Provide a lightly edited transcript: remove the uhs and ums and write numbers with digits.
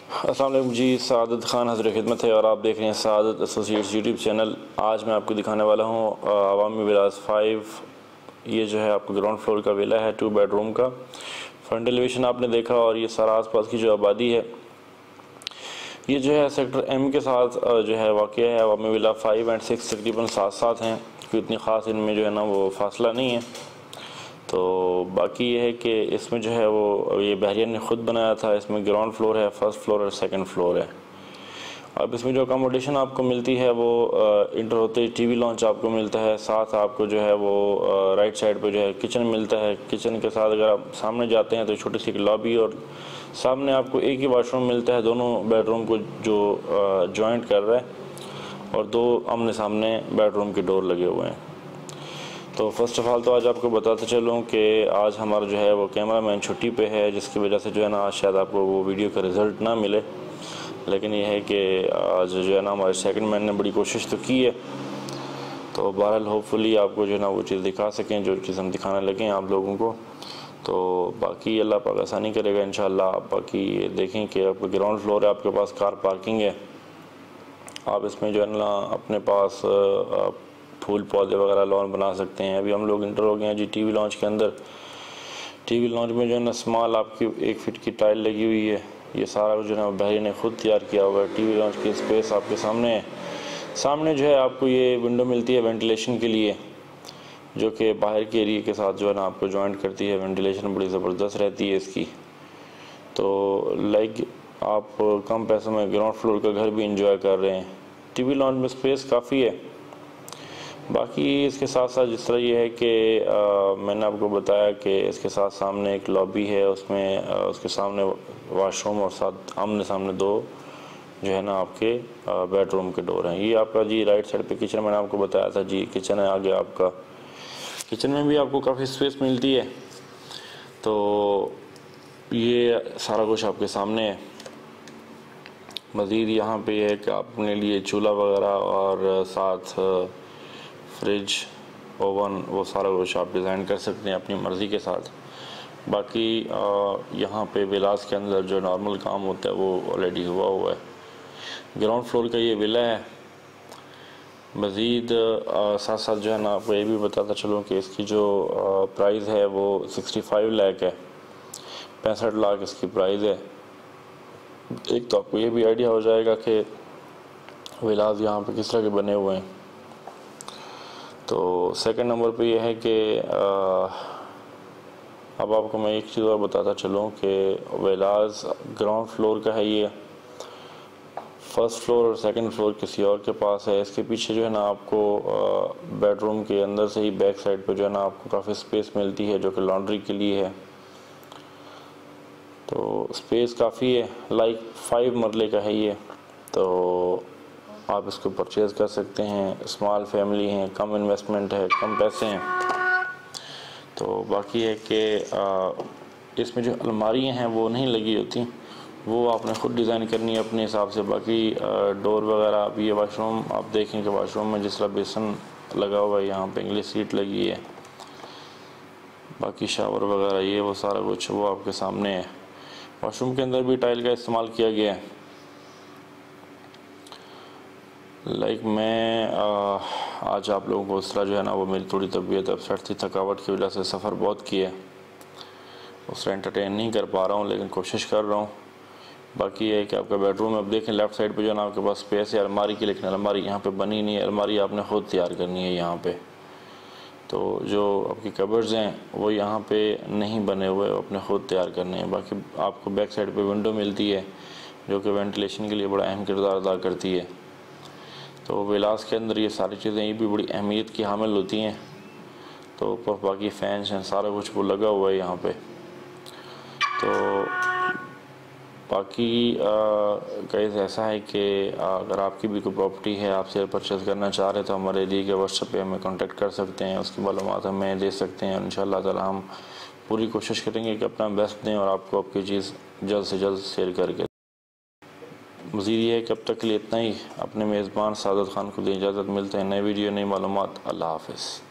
अस्सलाम वालेकुम जी, सादत ख़ान हज़र खिदमत है और आप देख रहे हैं सादत एसोसिएट्स यूट्यूब चैनल। आज मैं आपको दिखाने वाला हूँ अवामी विलास 5। ये जो है आपको ग्राउंड फ्लोर का विला है, 2 बेडरूम का। फ्रंट एलिवेशन आपने देखा और ये सारा आसपास की जो आबादी है ये जो है सेक्टर M के साथ जो है वाक़ है। अवामी विला 5 और 6 तकरीबन साथ साथ हैं, कोई इतनी ख़ास इनमें जो है ना वो फासला नहीं है। तो बाकी ये है कि इसमें जो है वो ये बहरिया ने ख़ुद बनाया था। इसमें ग्राउंड फ्लोर है, फर्स्ट फ्लोर और सेकंड फ्लोर है। अब इसमें जो अकोमोडेशन आपको मिलती है वो इंटर होते ही टीवी लॉन्च आपको मिलता है। साथ आपको जो है वो राइट साइड पे जो है किचन मिलता है। किचन के साथ अगर आप सामने जाते हैं तो छोटी सी लॉबी और सामने आपको एक ही वाशरूम मिलता है, दोनों बेडरूम को जो जॉइंट कर रहा है, और 2 आमने सामने बेडरूम के डोर लगे हुए हैं। तो फ़र्स्ट ऑफ़ ऑल तो आज आपको बताते चलूँ कि आज हमारा जो है वो कैमरा मैन छुट्टी पे है, जिसकी वजह से जो है ना आज शायद आपको वो वीडियो का रिज़ल्ट ना मिले। लेकिन ये है कि आज जो है ना हमारे सेकंड मैन ने बड़ी कोशिश तो की है। तो बहरहाल होपफुली आपको जो है ना वो चीज़ दिखा सकें जो चीज़ हम दिखाने लगे हैं आप लोगों को। तो बाकी अल्लाह पाक आसानी करेगा इंशाअल्लाह। बाकी देखें कि आपका ग्राउंड फ्लोर है, आपके पास कार पार्किंग है। आप इसमें जो है ना अपने पास फूल पौधे वगैरह लॉन बना सकते हैं। अभी हम लोग इंटर हो गए हैं जी टीवी लॉन्च के अंदर। टीवी लॉन्च में जो है ना स्मॉल आपकी 1 फीट की टाइल लगी हुई है। ये सारा जो है ना बहरी ने ख़ुद तैयार किया हुआ है। टीवी लॉन्च की स्पेस आपके सामने है। सामने जो है आपको ये विंडो मिलती है वेंटिलेशन के लिए, जो कि बाहर के एरिया के साथ जो है ना आपको जॉइंट करती है। वेंटिलेशन बड़ी ज़बरदस्त रहती है इसकी। तो लाइक आप कम पैसों में ग्राउंड फ्लोर का घर भी इंजॉय कर रहे हैं। टीवी लॉन्च में स्पेस काफ़ी है। बाकी इसके साथ साथ जिस तरह ये है कि मैंने आपको बताया कि इसके साथ सामने एक लॉबी है, उसमें उसके सामने वाशरूम और साथ आमने सामने 2 जो है ना आपके बेडरूम के डोर हैं। ये आपका जी राइट साइड पे किचन मैंने आपको बताया था जी, किचन है आगे आपका। किचन में भी आपको काफ़ी स्पेस मिलती है। तो ये सारा कुछ आपके सामने है। मज़ीद यहाँ पे है कि आप अपने लिए चूल्हा वगैरह और साथ फ्रिज, ओवन, वो सारा कुछ आप डिज़ाइन कर सकते हैं अपनी मर्ज़ी के साथ। बाकी यहाँ पे विलास के अंदर जो नॉर्मल काम होता है वो ऑलरेडी हुआ है। ग्राउंड फ्लोर का ये विला है। मज़ीद साथ साथ जो है ना आपको ये भी बताता चलूँ कि इसकी जो प्राइस है वो 65 लाख है, 65 लाख इसकी प्राइस है। एक तो आपको ये भी आइडिया हो जाएगा कि विलास यहाँ पे किस तरह के बने हुए हैं। तो सेकंड नंबर पे ये है कि अब आपको मैं एक चीज़ और बताता चलूँ कि विलास ग्राउंड फ्लोर का है। ये फर्स्ट फ्लोर और सेकंड फ्लोर किसी और के पास है। इसके पीछे जो है ना आपको बेडरूम के अंदर से ही बैक साइड पे जो है ना आपको काफ़ी स्पेस मिलती है, जो कि लॉन्ड्री के लिए है। तो स्पेस काफ़ी है, लाइक 5 मरले का है ये। तो आप इसको परचेज़ कर सकते हैं। स्मॉल फैमिली हैं, कम इन्वेस्टमेंट है, कम पैसे हैं। तो बाकी है कि इसमें जो अलमारियाँ हैं वो नहीं लगी होती, वो आपने ख़ुद डिज़ाइन करनी है अपने हिसाब से। बाकी डोर वगैरह, अब ये वाशरूम आप देखें कि वाशरूम में जिस तरह बेसन लगा हुआ है, यहाँ पे इंग्लिश सीट लगी है। बाकी शावर वगैरह ये वो सारा कुछ वो आपके सामने है। वाशरूम के अंदर भी टाइल का इस्तेमाल किया गया है। लाइक मैं आज आप लोगों को उस तरह जो है ना वो मेरी थोड़ी तबीयत अपसेट थी, थकावट की वजह से सफ़र बहुत किया है, उस तरह एंटरटेन नहीं कर पा रहा हूँ, लेकिन कोशिश कर रहा हूँ। बाकी ये है कि आपका बेडरूम अब देखें लेफ़्ट साइड पे जो है ना आपके पास स्पेस है अलमारी की, लेकिन अलमारी यहाँ पे बनी नहीं है। अलमारी आपने ख़ुद तैयार करनी है यहाँ पे। तो जो आपकी कबर्ड्स हैं वो यहाँ पे नहीं बने हुए, अपने ख़ुद तैयार करने हैं। बाकी आपको बैक साइड पे विंडो मिलती है, जो कि वेंटिलेशन के लिए बड़ा अहम किरदार अदा करती है। तो विलास के अंदर ये सारी चीज़ें ये भी बड़ी अहमियत की हामिल होती हैं। तो ऊपर बाकी फैंस हैं, सारा कुछ वो लगा हुआ है यहाँ पे। तो बाकी गाइस ऐसा है कि अगर आपकी भी कोई प्रॉपर्टी है, आप सेल परचेज़ करना चाह रहे हैं, तो हमारे दिए गए व्हाट्सएप पे हमें कांटेक्ट कर सकते हैं। उसकी मालूमात हमें दे सकते हैं। इंशाअल्लाह ताला हम पूरी कोशिश करेंगे कि अपना बेस्ट दें और आपको आपकी चीज़ जल्द से जल्द सेल करके। मज़ीद ये है कि अब तक के लिए इतना ही। अपने मेज़बान सादत ख़ान को दें इजाज़त। मिलते हैं नए वीडियो, नई मालूमात। अल्लाह हाफ़िज़।